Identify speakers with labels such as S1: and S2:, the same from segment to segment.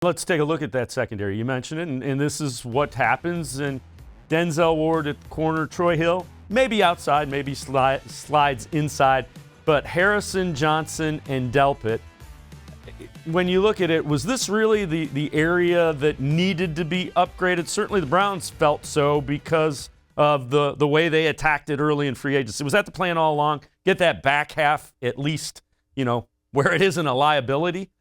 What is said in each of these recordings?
S1: Let's take a look at that secondary. You mentioned it, and this is what happens. And Denzel Ward at the corner, Troy Hill, maybe outside, maybe slides inside. But Harrison, Johnson, and Delpit, when you look at it, was this really the area that needed to be upgraded? Certainly the Browns felt so because of the way they attacked it early in free agency. Was that the plan all along? Get that back half at least, where it isn't a liability?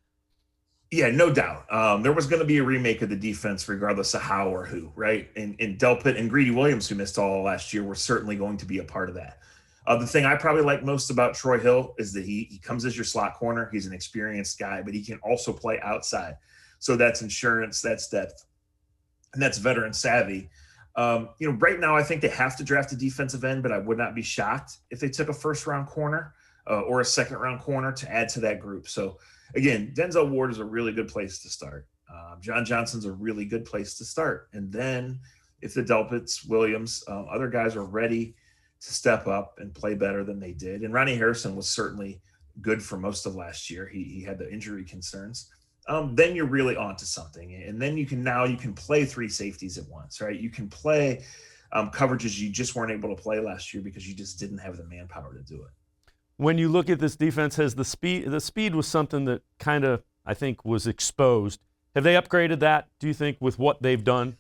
S2: Yeah, no doubt. There was going to be a remake of the defense regardless of how or who, right? And Delpit and Greedy Williams, who missed all last year, were certainly going to be a part of that. The thing I probably like most about Troy Hill is that he comes as your slot corner. He's an experienced guy, but he can also play outside. So that's insurance, that's depth, and that's veteran savvy. Right now I think they have to draft a defensive end, but I would not be shocked if they took a first-round corner or a second-round corner to add to that group. So again, Denzel Ward is a really good place to start. John Johnson's a really good place to start. And then if the Delpits, Williams, other guys are ready to step up and play better than they did. And Ronnie Harrison was certainly good for most of last year. He had the injury concerns. Then you're really onto something. And then you can play three safeties at once, right? You can play coverages you just weren't able to play last year because you just didn't have the manpower to do it.
S1: When you look at this defense, has the speed was something that kind of, I think, was exposed. Have they upgraded that, do you think, with what they've done?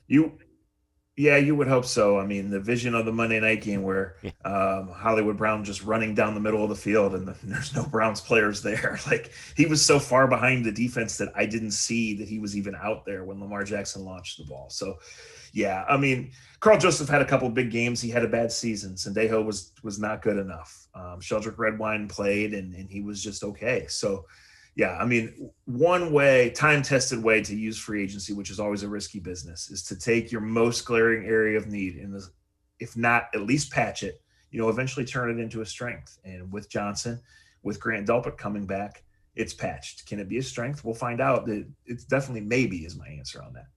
S2: Yeah, you would hope so. I mean, the vision of the Monday night game where Hollywood Brown just running down the middle of the field and there's no Browns players there. Like, he was so far behind the defense that I didn't see that he was even out there when Lamar Jackson launched the ball. So, yeah, I mean, Carl Joseph had a couple of big games. He had a bad season. Sendejo was not good enough. Sheldrick Redwine played, and he was just okay. So, yeah, I mean, one way, time-tested way to use free agency, which is always a risky business, is to take your most glaring area of need and, if not, at least patch it, eventually turn it into a strength. And with Johnson, with Grant Delpit coming back, it's patched. Can it be a strength? We'll find out. It's definitely maybe is my answer on that.